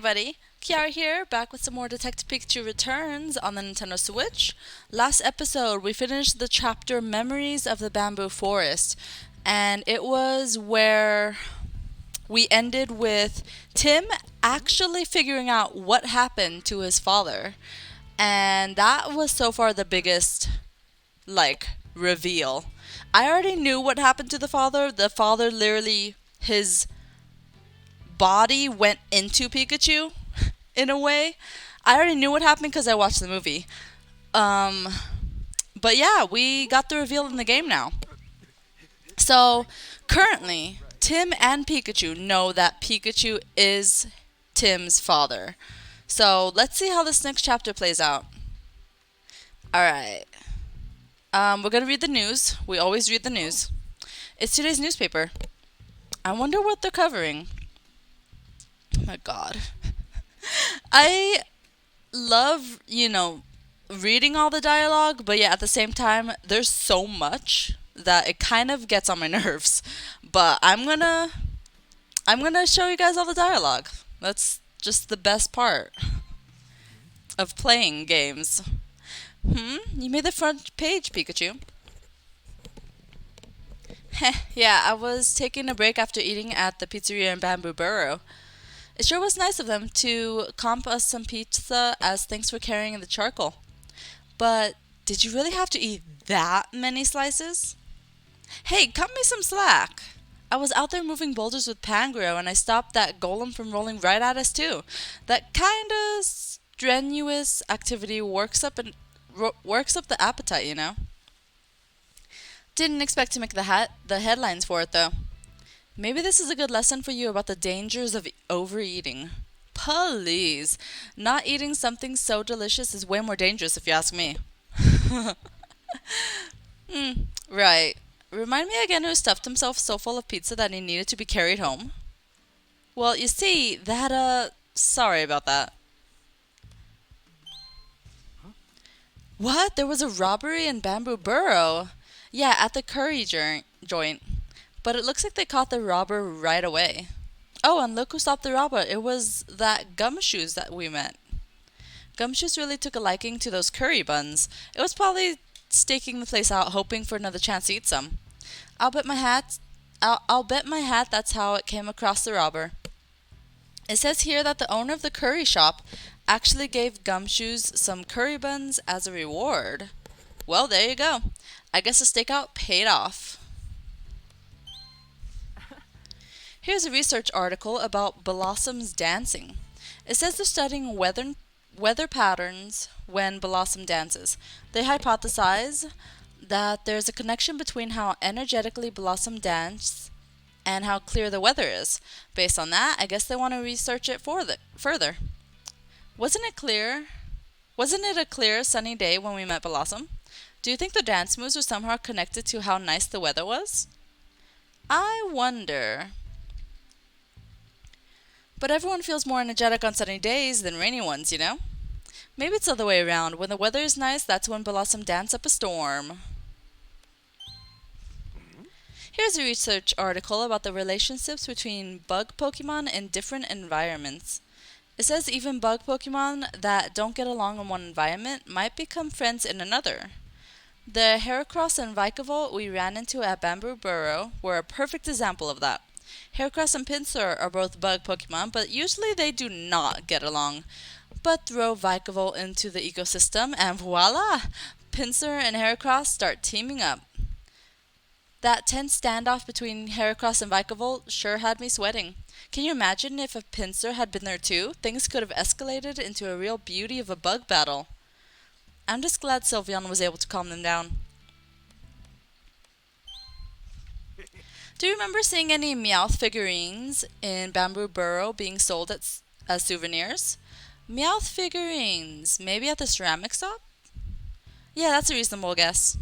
everybody, Kiara here, back with some more Detective Pikachu Returns on the Nintendo Switch. Last episode, we finished the chapter Memories of the Bamboo Forest, and it was where we ended with Tim actually figuring out what happened to his father. And that was so far the biggest, reveal. I already knew what happened to the father. The father literally, his body went into Pikachu in a way. I already knew what happened because I watched the movie. Um, but yeah, we got the reveal in the game now. So currently, Tim and Pikachu know that Pikachu is Tim's father. So let's see how this next chapter plays out. Alright. We're going to read the news. We always read the news. It's today's newspaper. I wonder what they're covering. Oh my god. I love, reading all the dialogue, but yeah, at the same time, there's so much that it kind of gets on my nerves. But I'm gonna show you guys all the dialogue. That's just the best part of playing games. You made the front page, Pikachu. Heh, yeah, I was taking a break after eating at the pizzeria in Bamboo Burrow. It sure was nice of them to comp us some pizza as thanks for carrying the charcoal. But did you really have to eat that many slices? Hey, cut me some slack. I was out there moving boulders with Pangro and I stopped that golem from rolling right at us too. That kinda strenuous activity works up the appetite, you know. Didn't expect to make the headlines for it though. Maybe this is a good lesson for you about the dangers of overeating. Please, not eating something so delicious is way more dangerous if you ask me. Right. Remind me again who stuffed himself so full of pizza that he needed to be carried home? Well, you see, sorry about that. What? There was a robbery in Bamboo Burrow? Yeah, at the curry joint. But it looks like they caught the robber right away. Oh, and look who stopped the robber. It was that Gumshoes that we met. Gumshoes really took a liking to those curry buns. It was probably staking the place out, hoping for another chance to eat some. I'll bet my hat. I'll bet my hat that's how it came across the robber. It says here that the owner of the curry shop actually gave Gumshoes some curry buns as a reward. Well, there you go. I guess the stakeout paid off. Here's a research article about Blossom's dancing. It says they're studying weather patterns when Blossom dances. They hypothesize that there's a connection between how energetically Blossom dances and how clear the weather is. Based on that, I guess they want to research it further. Wasn't it clear? Wasn't it a clear, sunny day when we met Blossom? Do you think the dance moves were somehow connected to how nice the weather was? I wonder. But everyone feels more energetic on sunny days than rainy ones, you know? Maybe it's the other way around. When the weather is nice, that's when Blossom dance up a storm. Here's a research article about the relationships between bug Pokemon in different environments. It says even bug Pokemon that don't get along in one environment might become friends in another. The Heracross and Vikavolt we ran into at Bamboo Burrow were a perfect example of that. Heracross and Pinsir are both bug Pokemon, but usually they do not get along. But throw Vikavolt into the ecosystem and voila! Pinsir and Heracross start teaming up. That tense standoff between Heracross and Vikavolt sure had me sweating. Can you imagine if a Pinsir had been there too? Things could have escalated into a real beauty of a bug battle. I'm just glad Sylveon was able to calm them down. Do you remember seeing any Meowth figurines in Bamboo Burrow being sold as souvenirs? Meowth figurines, maybe at the ceramic shop? Yeah, that's a reasonable guess.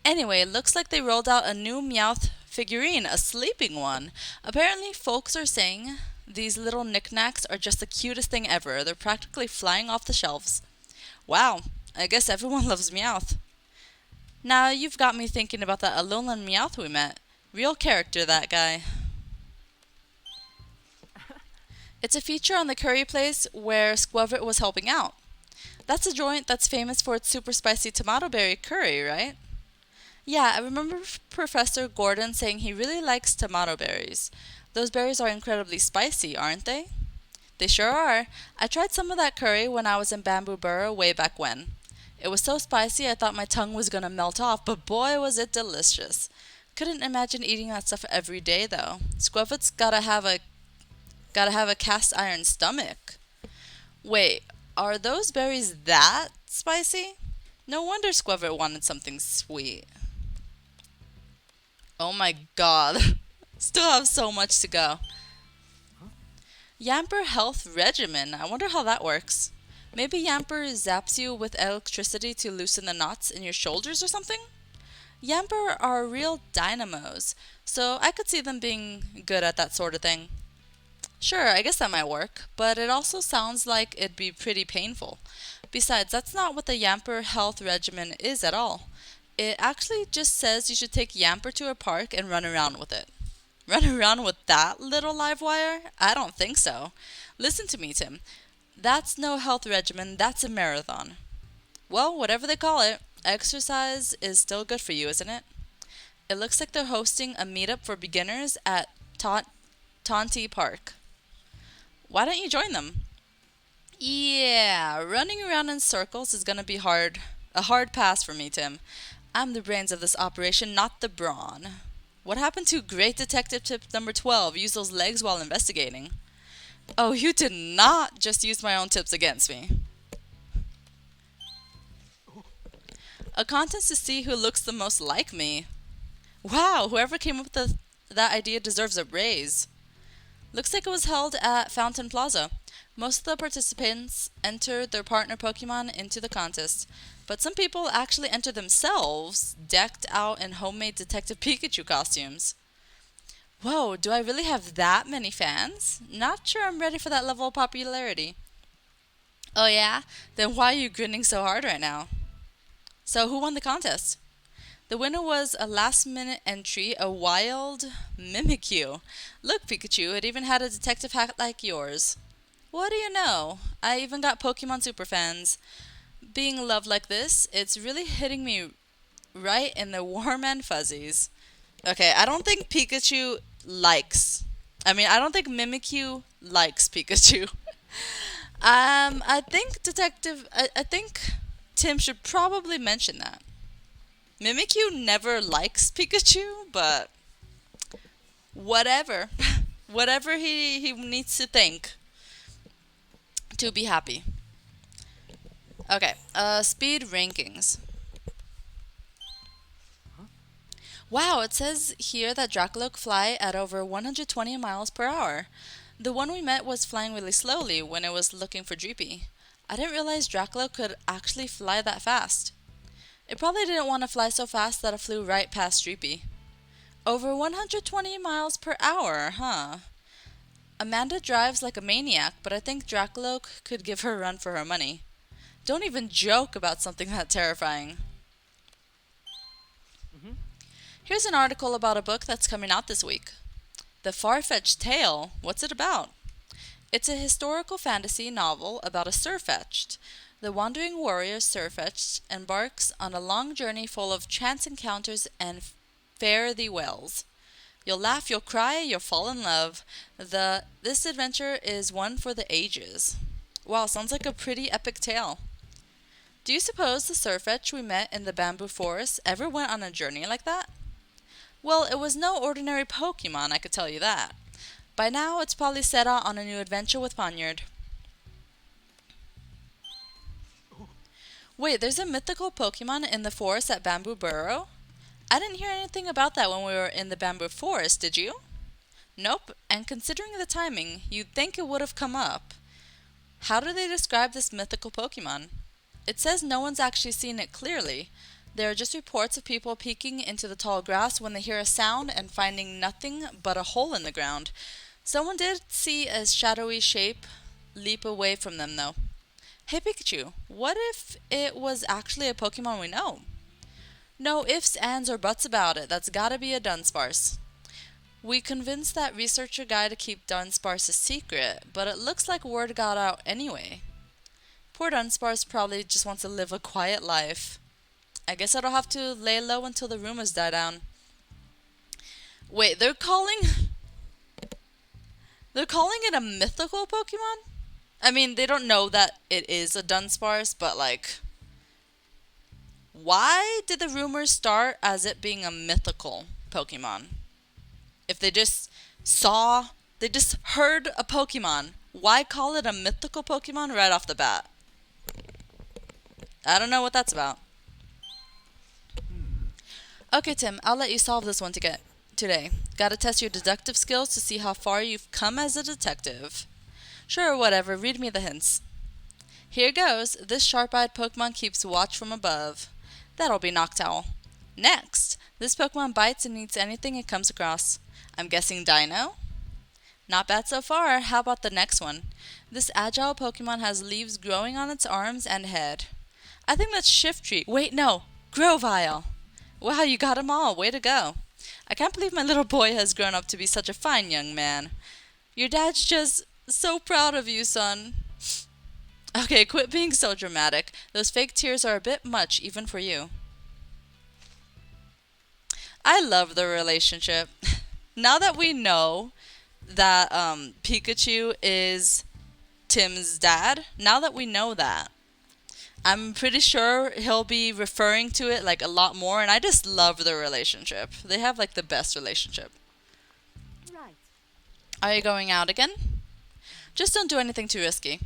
Anyway, it looks like they rolled out a new Meowth figurine, a sleeping one. Apparently, folks are saying these little knickknacks are just the cutest thing ever. They're practically flying off the shelves. Wow, I guess everyone loves Meowth. Now you've got me thinking about that Alolan Meowth we met. Real character, that guy. It's a feature on the curry place where Squevert was helping out. That's a joint that's famous for its super spicy tomato berry curry, right? Yeah, I remember Professor Gordon saying he really likes tomato berries. Those berries are incredibly spicy, aren't they? They sure are. I tried some of that curry when I was in Bamboo Burrow way back when. It was so spicy I thought my tongue was gonna melt off, but boy was it delicious. Couldn't imagine eating that stuff every day though. Squevet's gotta have a cast iron stomach. Wait, are those berries that spicy? No wonder Squevet wanted something sweet. Oh my god. Still have so much to go. Yamper Health Regimen. I wonder how that works. Maybe Yamper zaps you with electricity to loosen the knots in your shoulders or something? Yamper are real dynamos, so I could see them being good at that sort of thing. Sure, I guess that might work, but it also sounds like it'd be pretty painful. Besides, that's not what the Yamper Health Regimen is at all. It actually just says you should take Yamper to a park and run around with it. Run around with that little live wire? I don't think so. Listen to me, Tim. That's no health regimen, that's a marathon. Well, whatever they call it, exercise is still good for you, isn't it? It looks like they're hosting a meetup for beginners at Tonti Park. Why don't you join them? Yeah, running around in circles is gonna be hard. A hard pass for me, Tim. I'm the brains of this operation, not the brawn. What happened to great detective tip number 12? Use those legs while investigating. Oh, you did not just use my own tips against me. A contest to see who looks the most like me. Wow, whoever came up with that idea deserves a raise. Looks like it was held at Fountain Plaza. Most of the participants entered their partner Pokemon into the contest, but some people actually entered themselves, decked out in homemade Detective Pikachu costumes. Whoa, do I really have that many fans? Not sure I'm ready for that level of popularity. Oh yeah? Then why are you grinning so hard right now? So who won the contest? The winner was a last-minute entry, a wild Mimikyu. Look, Pikachu, it even had a detective hat like yours. What do you know? I even got Pokemon superfans. Being loved like this, it's really hitting me right in the warm and fuzzies. Okay, I don't think Pikachu likes. I don't think Mimikyu likes Pikachu. I think Tim should probably mention that. Mimikyu never likes Pikachu, but whatever. Whatever he needs to think to be happy. Okay, speed rankings. Wow, it says here that Dracoloak fly at over 120 miles per hour. The one we met was flying really slowly when it was looking for Dreepy. I didn't realize Dracoloak could actually fly that fast. It probably didn't want to fly so fast that it flew right past Dreepy. Over 120 miles per hour, huh? Amanda drives like a maniac, but I think Dracoloak could give her a run for her money. Don't even joke about something that terrifying. Here's an article about a book that's coming out this week. The Far-Fetched Tale. What's it about? It's a historical fantasy novel about a Sirfetch'd. The wandering warrior Sirfetch'd embarks on a long journey full of chance encounters and fare-thee-wells. You'll laugh, you'll cry, you'll fall in love. This adventure is one for the ages. Wow, sounds like a pretty epic tale. Do you suppose the Sirfetch'd we met in the bamboo forest ever went on a journey like that? Well, it was no ordinary Pokemon, I could tell you that. By now, it's probably set out on a new adventure with Ponyard. Wait, there's a mythical Pokemon in the forest at Bamboo Burrow? I didn't hear anything about that when we were in the bamboo forest, did you? Nope, and considering the timing, you'd think it would have come up. How do they describe this mythical Pokemon? It says no one's actually seen it clearly. There are just reports of people peeking into the tall grass when they hear a sound and finding nothing but a hole in the ground. Someone did see a shadowy shape leap away from them, though. Hey Pikachu, what if it was actually a Pokemon we know? No ifs, ands, or buts about it. That's gotta be a Dunsparce. We convinced that researcher guy to keep Dunsparce a secret, but it looks like word got out anyway. Poor Dunsparce probably just wants to live a quiet life. I guess I don't have to lay low until the rumors die down. Wait, they're calling it a mythical Pokemon? I mean, they don't know that it is a Dunsparce, but like, why did the rumors start as it being a mythical Pokemon? If they just heard a Pokemon, why call it a mythical Pokemon right off the bat? I don't know what that's about. Okay, Tim, I'll let you solve this one today. Gotta test your deductive skills to see how far you've come as a detective. Sure, whatever, read me the hints. Here goes. This sharp-eyed Pokemon keeps watch from above. That'll be Noctowl. Next, this Pokemon bites and eats anything it comes across. I'm guessing Dino? Not bad so far. How about the next one? This agile Pokemon has leaves growing on its arms and head. I think that's Shiftry. Wait, no. Grovyle. Wow, you got 'em all. Way to go. I can't believe my little boy has grown up to be such a fine young man. Your dad's just so proud of you, son. Okay, quit being so dramatic. Those fake tears are a bit much, even for you. I love the relationship. Now that we know that Pikachu is Tim's dad, now that we know that, I'm pretty sure he'll be referring to it like a lot more, and I just love the relationship. They have like the best relationship. Right. Are you going out again? Just don't do anything too risky.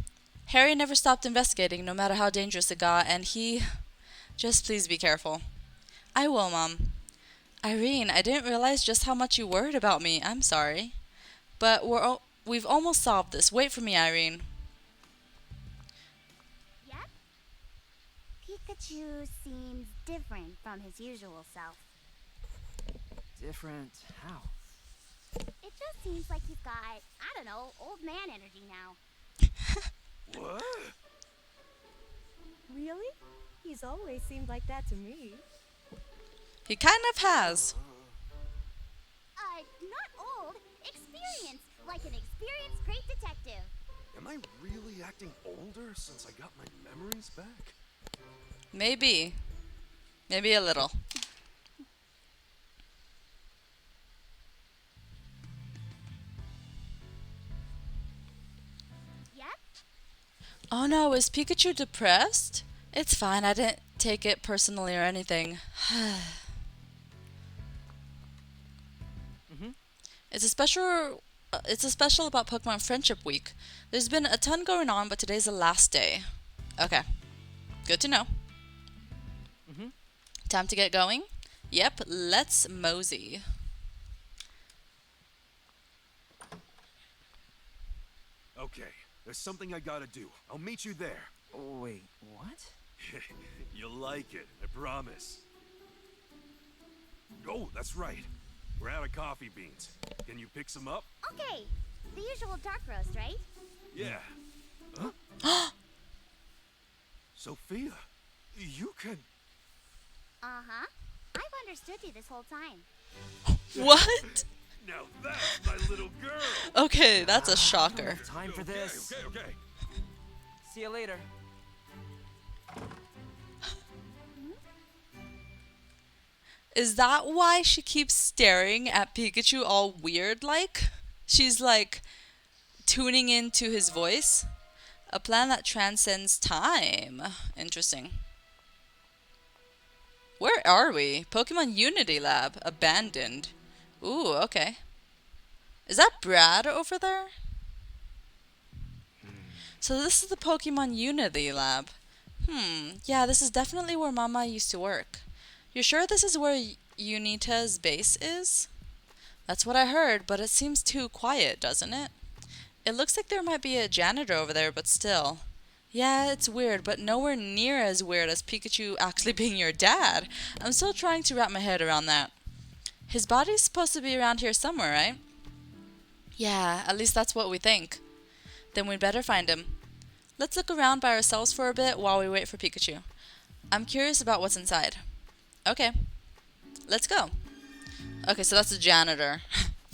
Harry never stopped investigating, no matter how dangerous it got, and he... Just please be careful. I will, Mom. Irene, I didn't realize just how much you worried about me. I'm sorry. But we've almost solved this. Wait for me, Irene. Yep. Pikachu seems different from his usual self. Different how? It just seems like he's got, I don't know, old man energy now. What? Really? He's always seemed like that to me. He kind of has. Not old. Experienced. Like an experienced great detective. Am I really acting older since I got my memories back? Maybe. Maybe a little. Yep. Oh no, is Pikachu depressed? It's fine, I didn't take it personally or anything. It's a special about Pokemon Friendship Week. There's been a ton going on, but today's the last day. Okay. Good to know. Time to get going? Yep, let's mosey. Okay, there's something I gotta do. I'll meet you there. Wait, what? You'll like it, I promise. Oh, that's right. We're out of coffee beans. Can you pick some up? Okay. The usual dark roast, right? Yeah. Huh? Sophia, you can... Uh-huh. I've understood you this whole time. What? Now that's my little girl! Okay, that's a shocker. Time for this. Okay. See you later. Is that why she keeps staring at Pikachu all weird like? She's like tuning into his voice? A plan that transcends time. Interesting. Where are we? Pokemon Unity Lab. Abandoned. Ooh, okay. Is that Brad over there? So this is the Pokemon Unity Lab. Yeah, this is definitely where Mama used to work. You're sure this is where Unitas' base is? That's what I heard, but it seems too quiet, doesn't it? It looks like there might be a janitor over there, but still. Yeah, it's weird, but nowhere near as weird as Pikachu actually being your dad. I'm still trying to wrap my head around that. His body's supposed to be around here somewhere, right? Yeah, at least that's what we think. Then we'd better find him. Let's look around by ourselves for a bit while we wait for Pikachu. I'm curious about what's inside. Okay. Let's go. Okay, so that's a janitor.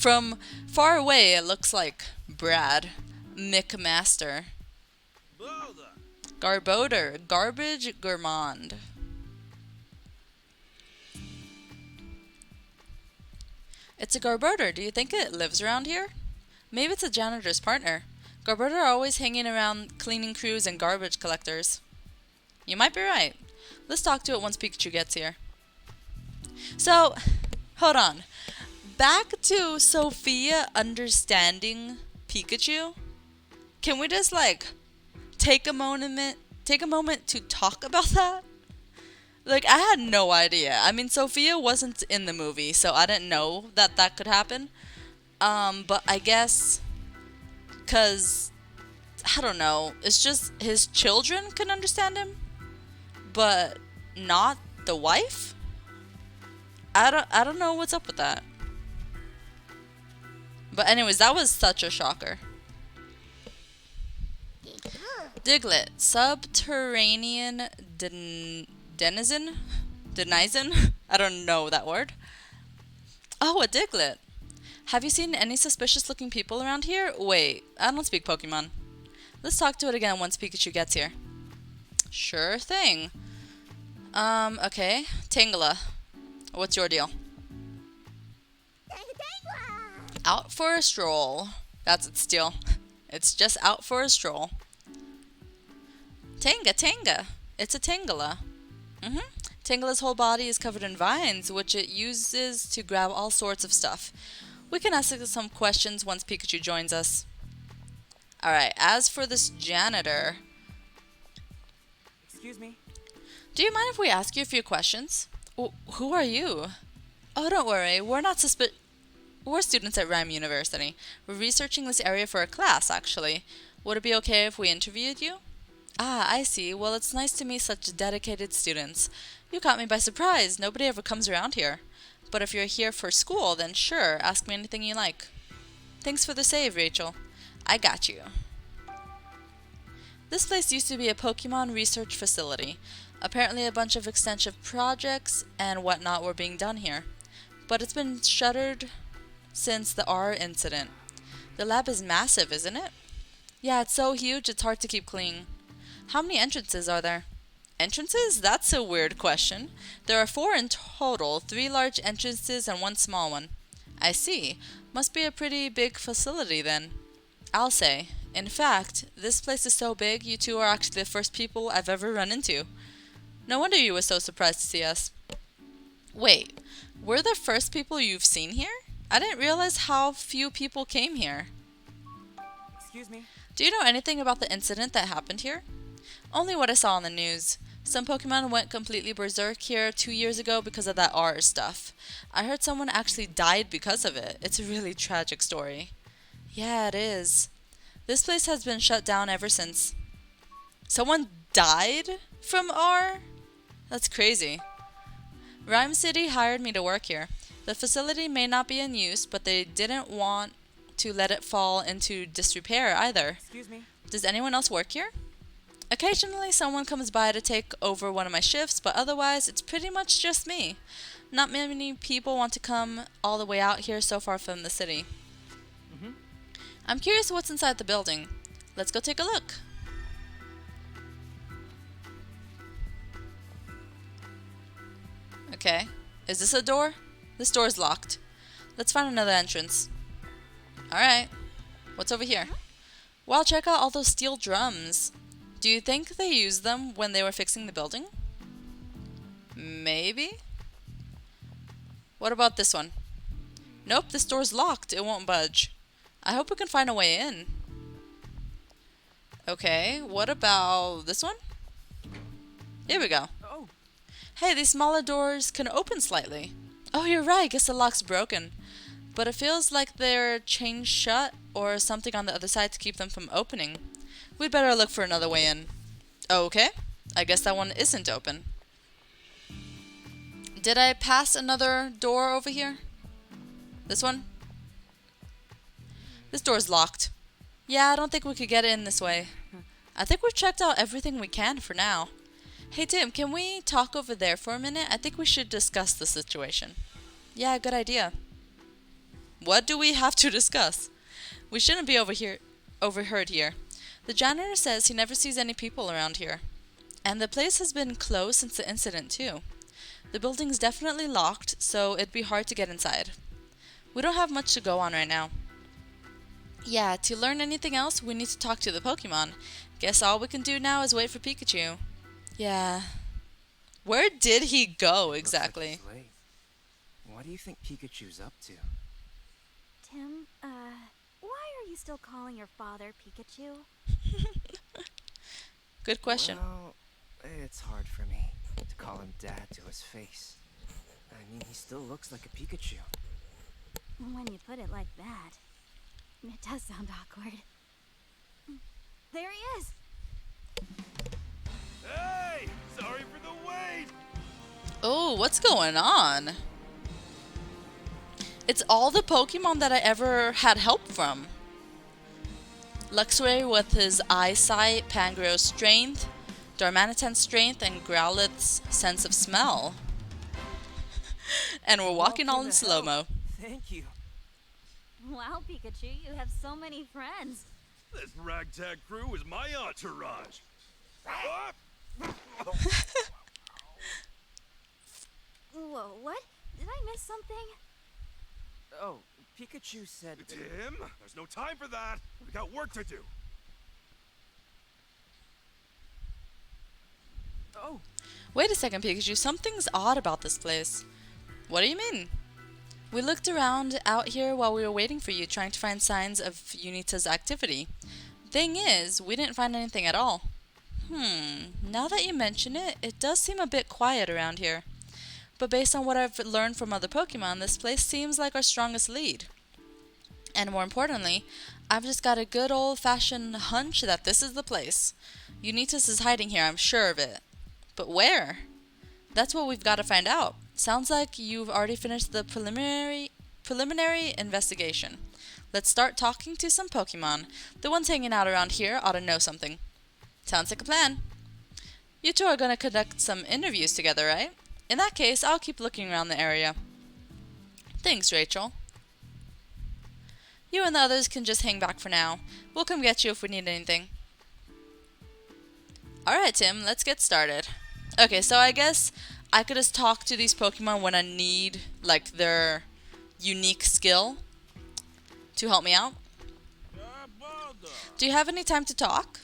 From far away, it looks like Brad McMaster. Garboder, garbage gourmand. It's a Garboder. Do you think it lives around here? Maybe it's a janitor's partner. Garboder are always hanging around cleaning crews and garbage collectors. You might be right. Let's talk to it once Pikachu gets here. So, hold on. Back to Sophia understanding Pikachu. Can we just like take a moment to talk about that? Like, I had no idea. I mean, Sophia wasn't in the movie, so I didn't know that that could happen. But I guess, cause I don't know. It's just his children can understand him, but not the wife. I don't know what's up with that. But anyways, that was such a shocker. Diglett, subterranean denizen? I don't know that word. Oh, a Diglett. Have you seen any suspicious looking people around here? Wait, I don't speak Pokemon. Let's talk to it again once Pikachu gets here. Sure thing. Okay. Tangela, what's your deal? Out for a stroll. That's its deal. It's just out for a stroll. Tanga. It's a Tangela. Tangela's whole body is covered in vines, which it uses to grab all sorts of stuff. We can ask it some questions once Pikachu joins us. Alright, as for this janitor... Excuse me? Do you mind if we ask you a few questions? Who are you? Oh, don't worry. We're students at Ryme University. We're researching this area for a class, actually. Would it be okay if we interviewed you? Ah, I see. Well, it's nice to meet such dedicated students. You caught me by surprise. Nobody ever comes around here. But if you're here for school, then sure, ask me anything you like. Thanks for the save, Rachel. I got you. This place used to be a Pokemon research facility. Apparently a bunch of extensive projects and whatnot were being done here. But it's been shuttered since the R incident. The lab is massive, isn't it? Yeah, it's so huge it's hard to keep clean. How many entrances are there? Entrances? That's a weird question. There are 4 in total, 3 large entrances and 1 small one. I see. Must be a pretty big facility then. I'll say. In fact, this place is so big, you two are actually the first people I've ever run into. No wonder you were so surprised to see us. Wait, we're the first people you've seen here? I didn't realize how few people came here. Excuse me? Do you know anything about the incident that happened here? Only what I saw on the news. Some Pokemon went completely berserk here 2 years ago because of that R stuff. I heard someone actually died because of it. It's a really tragic story. Yeah, it is. This place has been shut down ever since. Someone died from R? That's crazy. Ryme City hired me to work here. The facility may not be in use, but they didn't want to let it fall into disrepair either. Excuse me? Does anyone else work here? Occasionally someone comes by to take over one of my shifts, but otherwise it's pretty much just me. Not many people want to come all the way out here so far from the city. I'm curious what's inside the building. Let's go take a look. Okay. Is this a door? This door is locked. Let's find another entrance. Alright. What's over here? Wow, check out all those steel drums. Do you think they used them when they were fixing the building? Maybe? What about this one? Nope, this door's locked. It won't budge. I hope we can find a way in. Okay, what about this one? Here we go. Oh, Hey, these smaller doors can open slightly. Oh, you're right. Guess the lock's broken. But it feels like they're chained shut or something on the other side to keep them from opening. We'd better look for another way in. Okay. I guess that one isn't open. Did I pass another door over here? This one? This door's locked. Yeah, I don't think we could get in this way. I think we've checked out everything we can for now. Hey Tim, can we talk over there for a minute? I think we should discuss the situation. Yeah, good idea. What do we have to discuss? We shouldn't be overheard here. The janitor says he never sees any people around here. And the place has been closed since the incident, too. The building's definitely locked, so it'd be hard to get inside. We don't have much to go on right now. Yeah, to learn anything else, we need to talk to the Pokemon. Guess all we can do now is wait for Pikachu. Yeah. Where did he go exactly? Looks like he's late. What do you think Pikachu's up to? Tim, why are you still calling your father Pikachu? Good question. Well, it's hard for me to call him Dad to his face. I mean, he still looks like a Pikachu. When you put it like that, it does sound awkward. There he is! Hey! Sorry for the wait! Oh, what's going on? It's all the Pokemon that I ever had help from. Luxray with his eyesight, Pangro's strength, Darmanitan's strength, and Growlithe's sense of smell. And we're walking all in slow-mo. Thank you. Wow, Pikachu, you have so many friends. This ragtag crew is my entourage. Whoa, what? Did I miss something? Oh, Pikachu said... Tim, there's no time for that. We got work to do. Oh, Wait a second, Pikachu. Something's odd about this place. What do you mean? We looked around out here while we were waiting for you, trying to find signs of Unitas activity. Thing is, we didn't find anything at all. Now that you mention it, it does seem a bit quiet around here. But based on what I've learned from other Pokemon, this place seems like our strongest lead. And more importantly, I've just got a good old-fashioned hunch that this is the place. Unitas is hiding here, I'm sure of it. But where? That's what we've got to find out. Sounds like you've already finished the preliminary investigation. Let's start talking to some Pokemon. The ones hanging out around here ought to know something. Sounds like a plan. You two are going to conduct some interviews together, right? In that case, I'll keep looking around the area. Thanks, Rachel. You and the others can just hang back for now. We'll come get you if we need anything. Alright, Tim, let's get started. Okay, so I guess I could just talk to these Pokemon when I need, like, their unique skill to help me out. Do you have any time to talk?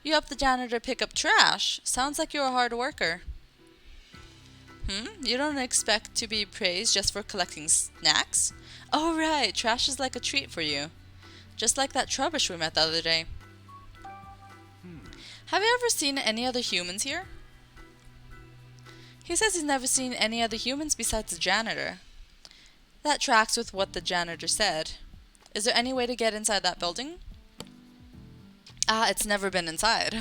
You help the janitor pick up trash. Sounds like you're a hard worker. You don't expect to be praised just for collecting snacks? Oh right, trash is like a treat for you. Just like that Trubbish we met the other day. Have you ever seen any other humans here? He says he's never seen any other humans besides the janitor. That tracks with what the janitor said. Is there any way to get inside that building? Ah, it's never been inside.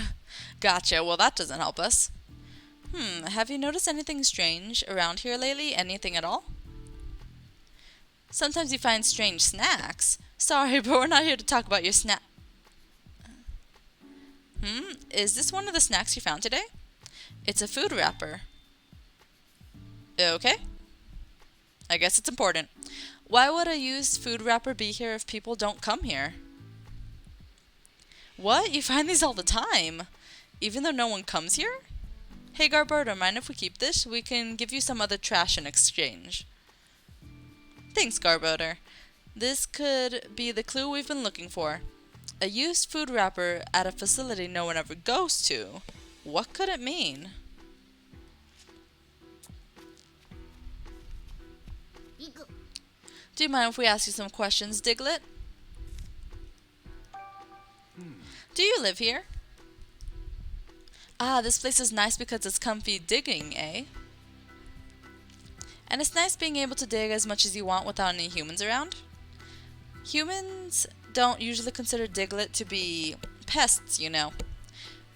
Gotcha, well that doesn't help us. Have you noticed anything strange around here lately? Anything at all? Sometimes you find strange snacks. Sorry, but we're not here to talk about your snack. Is this one of the snacks you found today? It's a food wrapper. Okay. I guess it's important. Why would a used food wrapper be here if people don't come here? What? You find these all the time? Even though no one comes here? Hey Garberto, mind if we keep this? We can give you some other trash in exchange. Thanks, Garboter. This could be the clue we've been looking for. A used food wrapper at a facility no one ever goes to. What could it mean? Do you mind if we ask you some questions, Diglett? Do you live here? Ah, this place is nice because it's comfy digging, eh? And it's nice being able to dig as much as you want without any humans around. Humans don't usually consider Diglett to be pests, you know.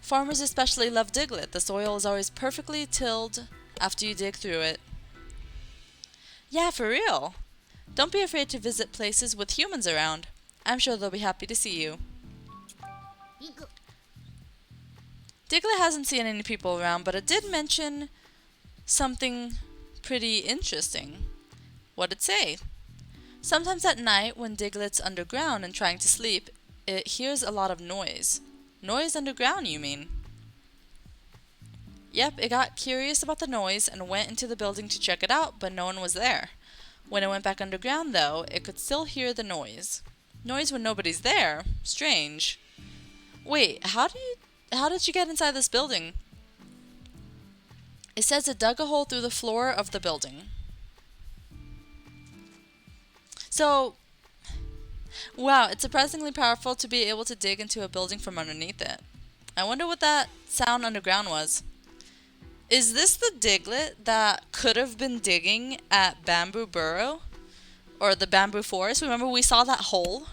Farmers especially love Diglett. The soil is always perfectly tilled after you dig through it. Yeah, for real. Don't be afraid to visit places with humans around. I'm sure they'll be happy to see you. Diglett hasn't seen any people around, but it did mention something pretty interesting. What'd it say? Sometimes at night, when Diglett's underground and trying to sleep, it hears a lot of noise. Noise underground, you mean? Yep, it got curious about the noise and went into the building to check it out, but no one was there. When it went back underground, though, it could still hear the noise. Noise when nobody's there? Strange. Wait, how did you get inside this building? It says it dug a hole through the floor of the building. So, wow, it's surprisingly powerful to be able to dig into a building from underneath it. I wonder what that sound underground was. Is this the Diglett that could have been digging at Bamboo Burrow? Or the Bamboo Forest? Remember we saw that hole?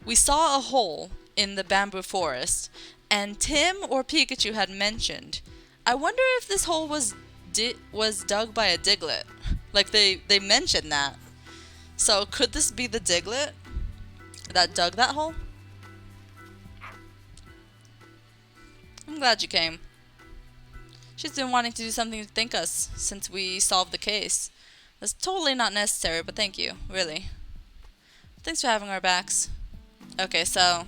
We saw a hole in the Bamboo Forest, and Tim or Pikachu had mentioned, I wonder if this hole was dug by a Diglett. Like they mentioned that. So could this be the Diglett that dug that hole? I'm glad you came. She's been wanting to do something to thank us since we solved the case. That's totally not necessary, but thank you, really. Thanks for having our backs. Okay, so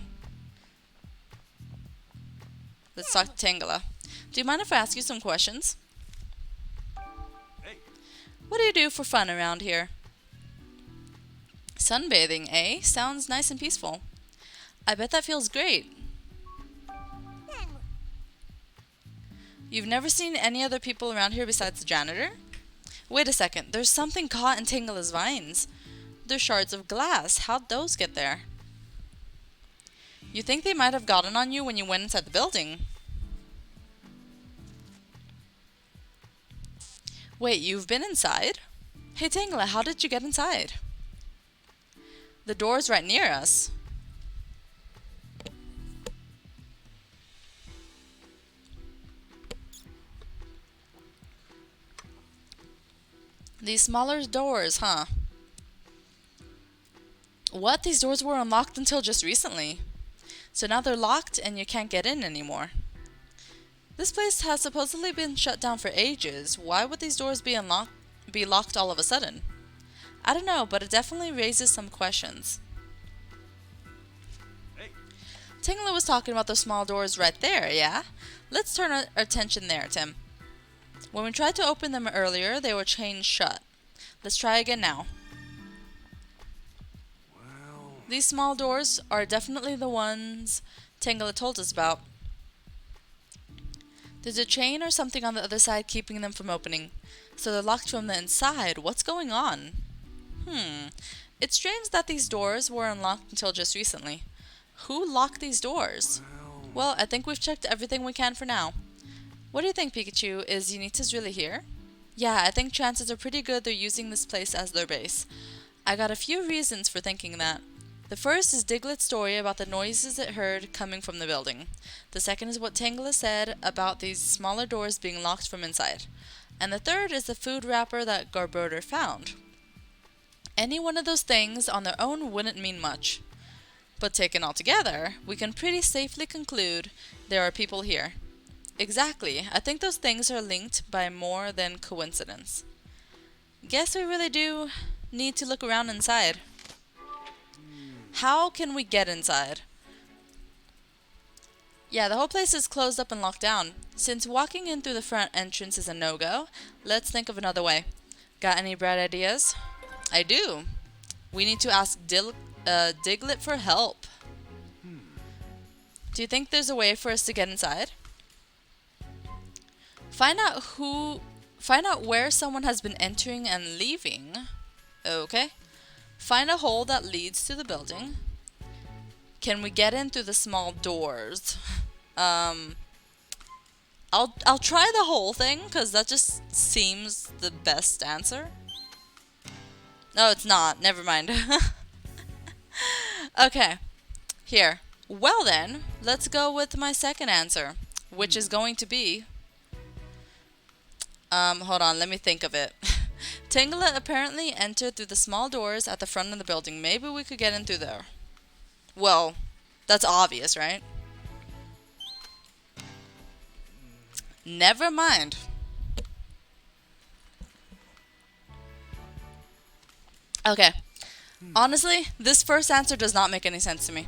let's talk to Tangela. Do you mind if I ask you some questions? Hey. What do you do for fun around here? Sunbathing, eh? Sounds nice and peaceful. I bet that feels great. You've never seen any other people around here besides the janitor? Wait a second, there's something caught in Tangela's vines. They're shards of glass. How'd those get there? You think they might have gotten on you when you went inside the building? Wait, you've been inside? Hey Tangela, how did you get inside? The door's right near us. These smaller doors, huh? What? These doors were unlocked until just recently. So now they're locked and you can't get in anymore. This place has supposedly been shut down for ages. Why would these doors be locked all of a sudden? I don't know, but it definitely raises some questions. Hey. Tangela was talking about the small doors right there, yeah? Let's turn our attention there, Tim. When we tried to open them earlier, they were chained shut. Let's try again now. Well, These small doors are definitely the ones Tangela told us about. There's a chain or something on the other side keeping them from opening. So they're locked from the inside. What's going on? It's strange that these doors were unlocked until just recently. Who locked these doors? Well, I think we've checked everything we can for now. What do you think, Pikachu? Is Unitas really here? Yeah, I think chances are pretty good they're using this place as their base. I got a few reasons for thinking that. The first is Diglett's story about the noises it heard coming from the building. The second is what Tangela said about these smaller doors being locked from inside. And the third is the food wrapper that Garbodor found. Any one of those things on their own wouldn't mean much. But taken all together, we can pretty safely conclude there are people here. Exactly. I think those things are linked by more than coincidence. Guess we really do need to look around inside. How can we get inside? Yeah, the whole place is closed up and locked down. Since walking in through the front entrance is a no-go, let's think of another way. Got any bright ideas? I do. We need to ask Diglett for help. Do you think there's a way for us to get inside? Find out where someone has been entering and leaving. Okay. Find a hole that leads to the building. Can we get in through the small doors? I'll try the whole thing because that just seems the best answer. No, it's not. Never mind. Okay. Here. Well then, let's go with my second answer, which is going to be hold on, let me think of it. Tangela apparently entered through the small doors at the front of the building. Maybe we could get in through there. Well, that's obvious, right? Never mind. Okay. Honestly, this first answer does not make any sense to me.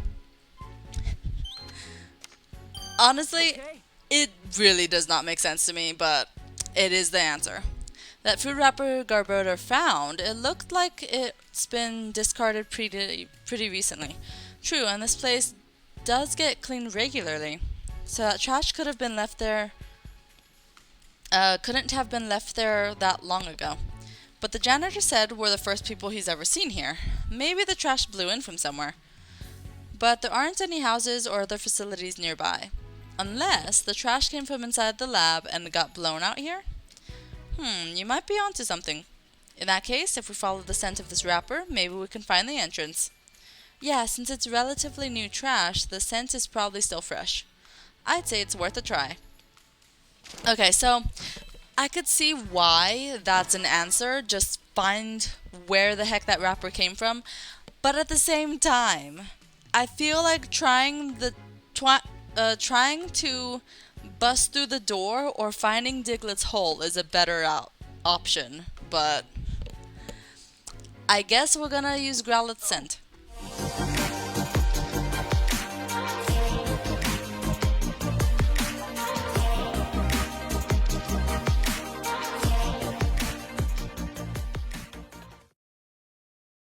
Honestly, Okay. it really does not make sense to me, but it is the answer. That food wrapper Garbodor found, it looked like it's been discarded pretty recently. True, and this place does get cleaned regularly. So that trash could have been left there, couldn't have been left there that long ago. But the janitor said we're the first people he's ever seen here. Maybe the trash blew in from somewhere. But there aren't any houses or other facilities nearby. Unless the trash came from inside the lab and got blown out here? You might be onto something. In that case, if we follow the scent of this wrapper, maybe we can find the entrance. Yeah, since it's relatively new trash, the scent is probably still fresh. I'd say it's worth a try. Okay, so I could see why that's an answer. Just find where the heck that wrapper came from. But at the same time, I feel like trying to bust through the door or finding Diglett's hole is a better option. But I guess we're gonna use Growlithe's scent.